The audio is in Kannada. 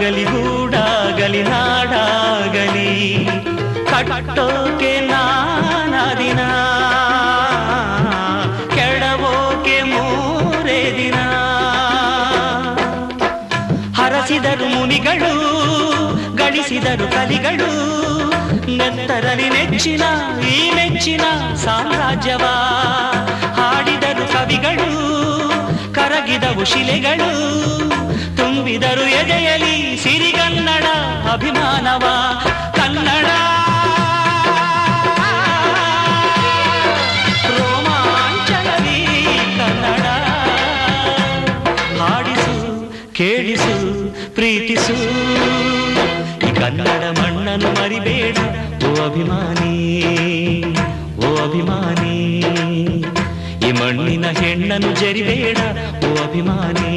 ಗೂಡಾಗಲಿ ಗೂಡಾಗಲಿ ನಾಡಾಗಲಿ ಕಟ್ಟೋಕೆ ನಾನಾ ದಿನ ಕೆಡವೋಕೆ ಮೂರೇ ದಿನ. ಹರಸಿದರು ಮುನಿಗಳು ಗಳಿಸಿದರು ಕಲಿಗಳು ನೆತ್ತರಲಿ ನೆಚ್ಚಿನ ಈ ನೆಚ್ಚಿನ ಸಾಮ್ರಾಜ್ಯವ ಹಾಡಿದರು ಕವಿಗಳು ಕರಗಿದವು ಶಿಲೆಗಳು ತುಂಬಿದರು ಎದೆಯಲಿ ಸಿರಿಗನ್ನಡ ಅಭಿಮಾನವ. ಕನ್ನಡ ರೋಮಾಂಚನವೀ ಕನ್ನಡ ಹಾಡಿಸು ಕೇಳಿಸು ಪ್ರೀತಿಸು ಈ ಕನ್ನಡ ಮಣ್ಣನ್ನು ಮರಿಬೇಡ ಓ ಅಭಿಮಾನಿ ಓ ಅಭಿಮಾನಿ. ಈ ಮಣ್ಣಿನ ಹೆಣ್ಣನ್ನು ಜರಿಬೇಡ ಓ ಅಭಿಮಾನಿ.